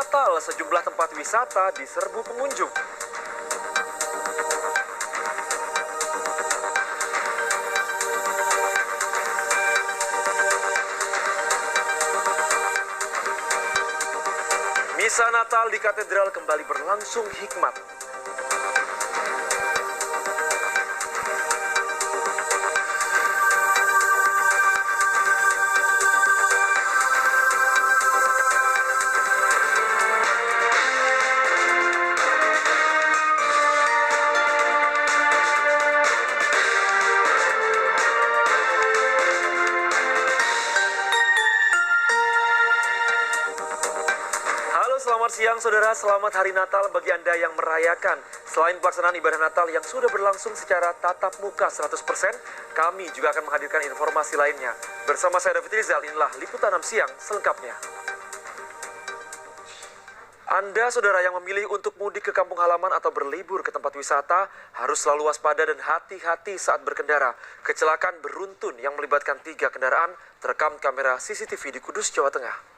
Natal, sejumlah tempat wisata diserbu pengunjung. Misa Natal di katedral kembali berlangsung hikmat. Selamat siang saudara, selamat hari Natal bagi Anda yang merayakan. Selain pelaksanaan ibadah Natal yang sudah berlangsung secara tatap muka 100%, kami juga akan menghadirkan informasi lainnya. Bersama saya David Rizal, inilah Liputan 6 Siang selengkapnya. Anda saudara yang memilih untuk mudik ke kampung halaman atau berlibur ke tempat wisata harus selalu waspada dan hati-hati saat berkendara. Kecelakaan beruntun yang melibatkan 3 kendaraan terekam kamera CCTV di Kudus, Jawa Tengah.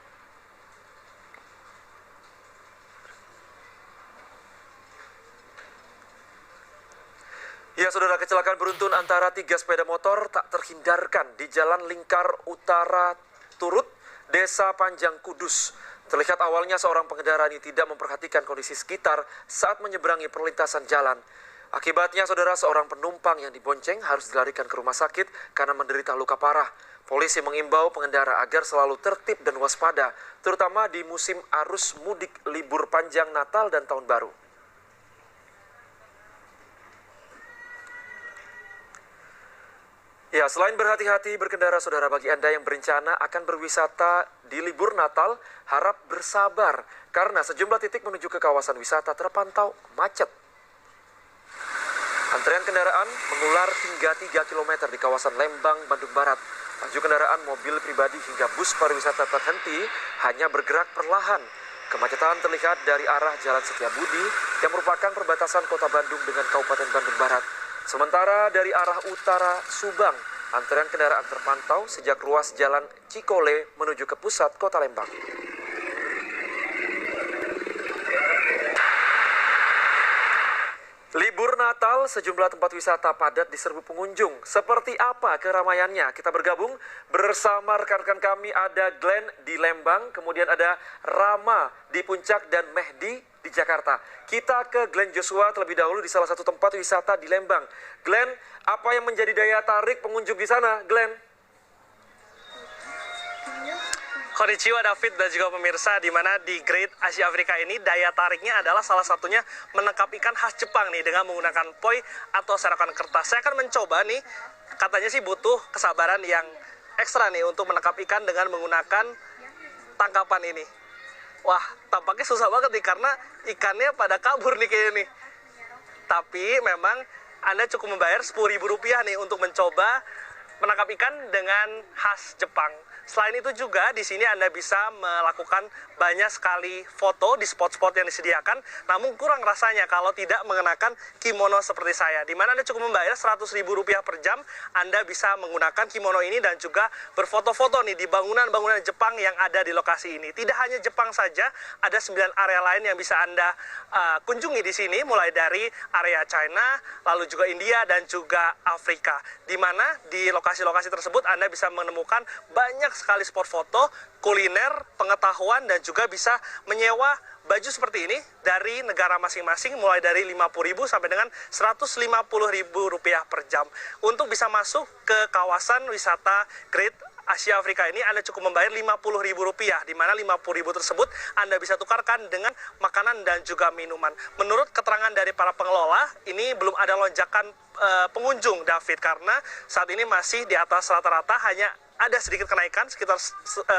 Ya saudara, kecelakaan beruntun antara 3 sepeda motor tak terhindarkan di Jalan Lingkar Utara Turut, Desa Panjang Kudus. Terlihat awalnya seorang pengendara ini tidak memperhatikan kondisi sekitar saat menyeberangi perlintasan jalan. Akibatnya saudara, seorang penumpang yang dibonceng harus dilarikan ke rumah sakit karena menderita luka parah. Polisi mengimbau pengendara agar selalu tertib dan waspada, terutama di musim arus mudik libur panjang Natal dan Tahun Baru. Ya, selain berhati-hati berkendara, saudara, bagi Anda yang berencana akan berwisata di libur Natal, harap bersabar karena sejumlah titik menuju ke kawasan wisata terpantau macet. Antrean kendaraan mengular hingga 3 km di kawasan Lembang, Bandung Barat. Laju kendaraan mobil pribadi hingga bus pariwisata terhenti hanya bergerak perlahan. Kemacetan terlihat dari arah Jalan Setiabudi yang merupakan perbatasan Kota Bandung dengan Kabupaten Bandung Barat. Sementara dari arah utara Subang, antrean kendaraan terpantau sejak ruas Jalan Cikole menuju ke pusat Kota Lembang. Libur Natal, sejumlah tempat wisata padat diserbu pengunjung. Seperti apa keramaiannya? Kita bergabung bersama rekan-rekan kami, ada Glenn di Lembang, kemudian ada Rama di Puncak, dan Mehdi di Jakarta. Kita ke Glenn Joshua terlebih dahulu di salah satu tempat wisata di Lembang. Glenn, apa yang menjadi daya tarik pengunjung di sana, Glenn? Konnichiwa David dan juga pemirsa, di mana di Great Asia Afrika ini daya tariknya adalah salah satunya menangkap ikan khas Jepang nih dengan menggunakan poi atau serakan kertas. Saya akan mencoba nih, katanya sih butuh kesabaran yang ekstra nih untuk menangkap ikan dengan menggunakan tangkapan ini. Wah, tampaknya susah banget nih karena ikannya pada kabur nih kayaknya nih. Tapi memang Anda cukup membayar Rp10.000 nih untuk mencoba menangkap ikan dengan khas Jepang. Selain itu juga di sini Anda bisa melakukan banyak sekali foto di spot-spot yang disediakan, namun kurang rasanya kalau tidak mengenakan kimono seperti saya. Di mana Anda cukup membayar Rp100.000 per jam, Anda bisa menggunakan kimono ini dan juga berfoto-foto nih di bangunan-bangunan Jepang yang ada di lokasi ini. Tidak hanya Jepang saja, ada 9 area lain yang bisa Anda kunjungi di sini, mulai dari area China, lalu juga India dan juga Afrika. Di mana di lokasi-lokasi tersebut Anda bisa menemukan banyak sekali spot foto, kuliner, pengetahuan, dan juga bisa menyewa baju seperti ini dari negara masing-masing, mulai dari Rp50.000 sampai dengan Rp150.000 per jam. Untuk bisa masuk ke kawasan wisata Great Asia Afrika ini, Anda cukup membayar Rp50.000, di mana Rp50.000 tersebut Anda bisa tukarkan dengan makanan dan juga minuman. Menurut keterangan dari para pengelola, ini belum ada lonjakan pengunjung, David, karena saat ini masih di atas rata-rata, hanya ada sedikit kenaikan sekitar 10%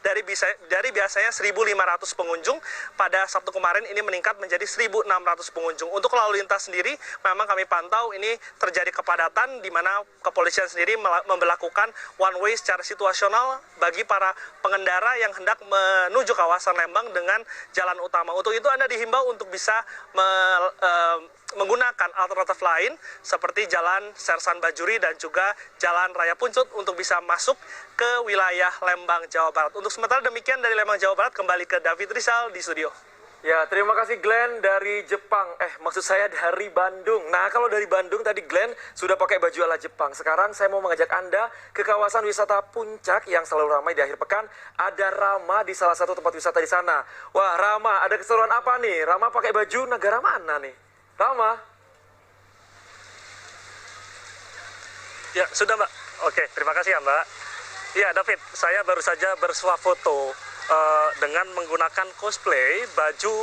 dari biasanya 1.500 pengunjung. Pada Sabtu kemarin ini meningkat menjadi 1.600 pengunjung. Untuk lalu lintas sendiri memang kami pantau ini terjadi kepadatan, di mana kepolisian sendiri memberlakukan one way secara situasional bagi para pengendara yang hendak menuju kawasan Lembang dengan jalan utama. Untuk itu Anda dihimbau untuk bisa menggunakan alternatif lain seperti Jalan Sersan Bajuri dan juga Jalan Raya Puncut untuk bisa masuk ke wilayah Lembang, Jawa Barat. Untuk sementara demikian dari Lembang, Jawa Barat, kembali ke David Rizal di studio. Ya, terima kasih Glenn dari Jepang. Maksud saya dari Bandung. Nah, kalau dari Bandung tadi Glenn sudah pakai baju ala Jepang. Sekarang saya mau mengajak Anda ke kawasan wisata Puncak yang selalu ramai di akhir pekan. Ada Rama di salah satu tempat wisata di sana. Wah, Rama, ada keseruan apa nih? Rama pakai baju negara mana nih? Rama? Ya, sudah Mbak. Oke, terima kasih ya Mbak. Ya, David, saya baru saja bersuah foto dengan menggunakan cosplay baju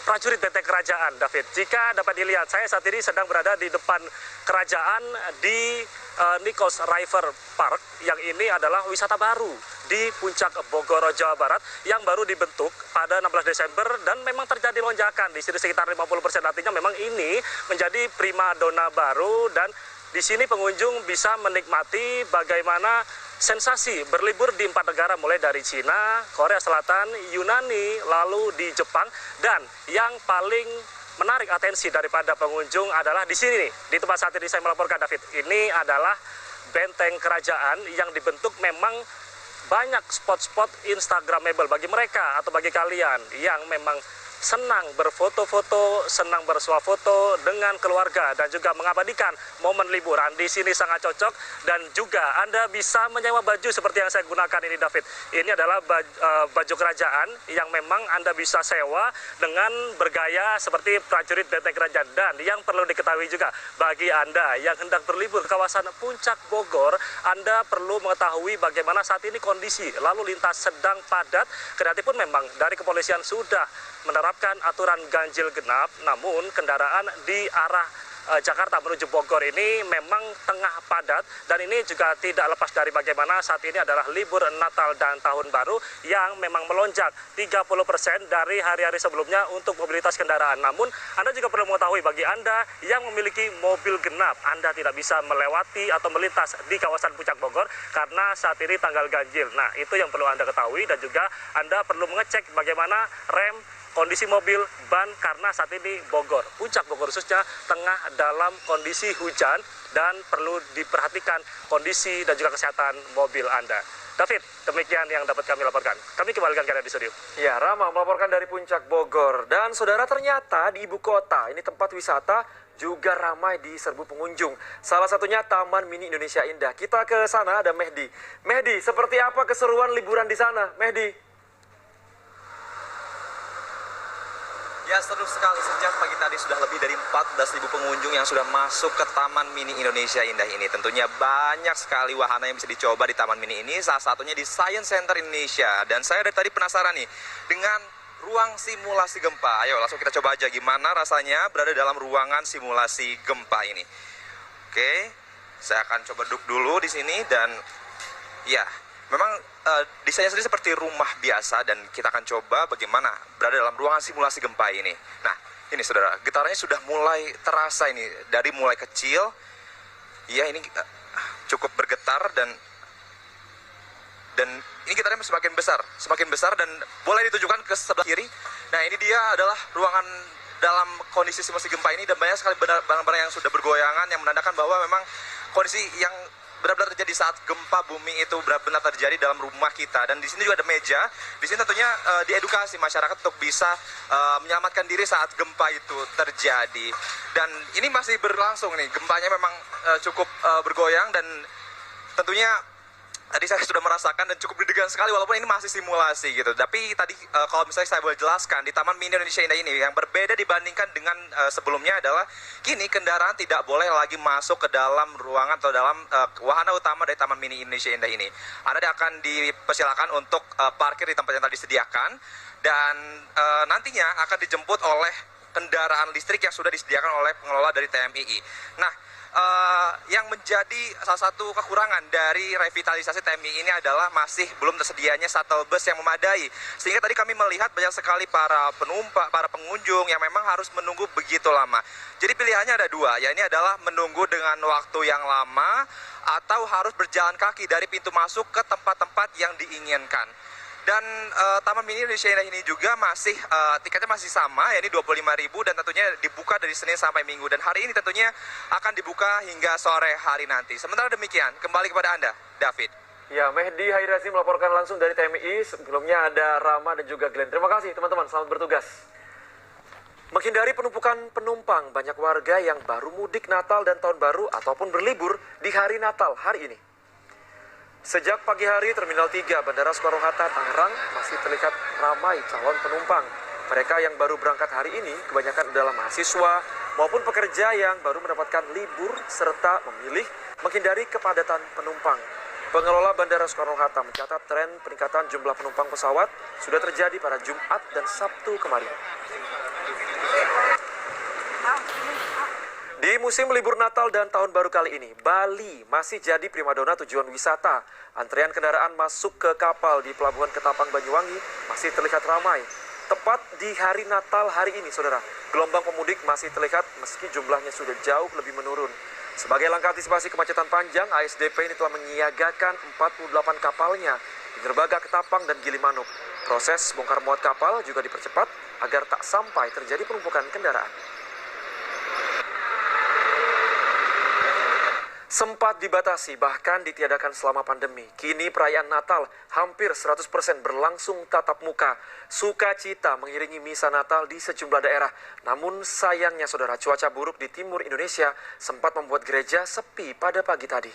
prajurit benteng kerajaan, David. Jika dapat dilihat, saya saat ini sedang berada di depan kerajaan di Nikos River Park, yang ini adalah wisata baru di Puncak Bogor, Jawa Barat, yang baru dibentuk pada 16 Desember dan memang terjadi lonjakan di sini sekitar 50%. Artinya memang ini menjadi primadona baru dan di sini pengunjung bisa menikmati bagaimana sensasi berlibur di 4 negara, mulai dari Cina, Korea Selatan, Yunani, lalu di Jepang, dan yang paling menarik atensi daripada pengunjung adalah di sini nih, di tempat saat ini saya melaporkan, David. Ini adalah benteng kerajaan yang dibentuk memang banyak spot-spot instagramable bagi mereka atau bagi kalian yang memang senang berfoto-foto, senang bersuah foto dengan keluarga dan juga mengabadikan momen liburan. Di sini sangat cocok dan juga Anda bisa menyewa baju seperti yang saya gunakan ini, David. Ini adalah baju kerajaan yang memang Anda bisa sewa dengan bergaya seperti prajurit benteng kerajaan. Dan yang perlu diketahui juga bagi Anda yang hendak berlibur ke kawasan Puncak Bogor, Anda perlu mengetahui bagaimana saat ini kondisi lalu lintas sedang padat. Kendati pun memang dari kepolisian sudah menerapkan aturan ganjil genap, namun kendaraan di arah Jakarta menuju Bogor ini memang tengah padat, dan ini juga tidak lepas dari bagaimana saat ini adalah libur Natal dan Tahun Baru yang memang melonjak 30% dari hari-hari sebelumnya untuk mobilitas kendaraan. Namun Anda juga perlu mengetahui bagi Anda yang memiliki mobil genap, Anda tidak bisa melewati atau melintas di kawasan Puncak Bogor karena saat ini tanggal ganjil. Nah, itu yang perlu Anda ketahui, dan juga Anda perlu mengecek bagaimana rem, kondisi mobil, ban, karena saat ini Bogor, Puncak Bogor khususnya tengah dalam kondisi hujan dan perlu diperhatikan kondisi dan juga kesehatan mobil Anda. David, demikian yang dapat kami laporkan. Kami kembalikan ke Anda di studio. Ya, Rama melaporkan dari Puncak Bogor. Dan saudara, ternyata di ibu kota ini tempat wisata juga ramai diserbu pengunjung. Salah satunya Taman Mini Indonesia Indah. Kita ke sana, ada Mehdi. Mehdi, seperti apa keseruan liburan di sana, Mehdi? Ya, seru sekali. Sejak pagi tadi sudah lebih dari 14.000 pengunjung yang sudah masuk ke Taman Mini Indonesia Indah ini. Tentunya banyak sekali wahana yang bisa dicoba di Taman Mini ini, salah satunya di Science Center Indonesia. Dan saya dari tadi penasaran nih dengan ruang simulasi gempa. Ayo langsung kita coba aja gimana rasanya berada dalam ruangan simulasi gempa ini. Oke, saya akan coba duduk dulu di sini dan ya, memang desainnya sendiri seperti rumah biasa, dan kita akan coba bagaimana berada dalam ruangan simulasi gempa ini. Nah, ini saudara, getarannya sudah mulai terasa ini, dari mulai kecil, ya ini cukup bergetar, dan ini getarannya semakin besar dan boleh ditujukan ke sebelah kiri. Nah, ini dia adalah ruangan dalam kondisi simulasi gempa ini, dan banyak sekali barang-barang yang sudah bergoyangan yang menandakan bahwa memang kondisi yang benar-benar terjadi saat gempa bumi itu benar-benar terjadi dalam rumah kita. Dan di sini juga ada meja. Di sini tentunya diedukasi masyarakat untuk bisa menyelamatkan diri saat gempa itu terjadi. Dan ini masih berlangsung nih. Gempanya memang cukup bergoyang, dan tentunya tadi saya sudah merasakan dan cukup deg-degan sekali walaupun ini masih simulasi gitu. Tapi tadi kalau misalnya saya boleh jelaskan, di Taman Mini Indonesia Indah ini yang berbeda dibandingkan dengan sebelumnya adalah kini kendaraan tidak boleh lagi masuk ke dalam ruangan atau dalam wahana utama dari Taman Mini Indonesia Indah ini. Anda akan dipersilakan untuk parkir di tempat yang tadi disediakan, dan nantinya akan dijemput oleh kendaraan listrik yang sudah disediakan oleh pengelola dari TMII. Nah, yang menjadi salah satu kekurangan dari revitalisasi TMI ini adalah masih belum tersedianya shuttle bus yang memadai, sehingga tadi kami melihat banyak sekali para penumpang, para pengunjung yang memang harus menunggu begitu lama. Jadi pilihannya ada dua, ya, ini adalah menunggu dengan waktu yang lama atau harus berjalan kaki dari pintu masuk ke tempat-tempat yang diinginkan. Dan Taman Mini Indonesia Indah ini juga masih tiketnya masih sama, yakni 25.000 dan tentunya dibuka dari Senin sampai Minggu. Dan hari ini tentunya akan dibuka hingga sore hari nanti. Sementara demikian, kembali kepada Anda, David. Ya, Mehdi Hairasi melaporkan langsung dari TMI. Sebelumnya ada Rama dan juga Glenn. Terima kasih teman-teman, selamat bertugas. Menghindari penumpukan penumpang, banyak warga yang baru mudik Natal dan Tahun Baru ataupun berlibur di hari Natal hari ini. Sejak pagi hari, Terminal 3 Bandara Soekarno-Hatta, Tangerang masih terlihat ramai calon penumpang. Mereka yang baru berangkat hari ini kebanyakan adalah mahasiswa maupun pekerja yang baru mendapatkan libur serta memilih menghindari kepadatan penumpang. Pengelola Bandara Soekarno-Hatta mencatat tren peningkatan jumlah penumpang pesawat sudah terjadi pada Jumat dan Sabtu kemarin. Di musim libur Natal dan Tahun Baru kali ini, Bali masih jadi primadona tujuan wisata. Antrean kendaraan masuk ke kapal di Pelabuhan Ketapang Banyuwangi masih terlihat ramai. Tepat di hari Natal hari ini, saudara, gelombang pemudik masih terlihat meski jumlahnya sudah jauh lebih menurun. Sebagai langkah antisipasi kemacetan panjang, ASDP ini telah menyiagakan 48 kapalnya di dermaga Ketapang dan Gilimanuk. Proses bongkar muat kapal juga dipercepat agar tak sampai terjadi penumpukan kendaraan. Sempat dibatasi bahkan ditiadakan selama pandemi. Kini perayaan Natal hampir 100% berlangsung tatap muka. Sukacita mengiringi misa Natal di sejumlah daerah. Namun sayangnya saudara, cuaca buruk di timur Indonesia sempat membuat gereja sepi pada pagi tadi.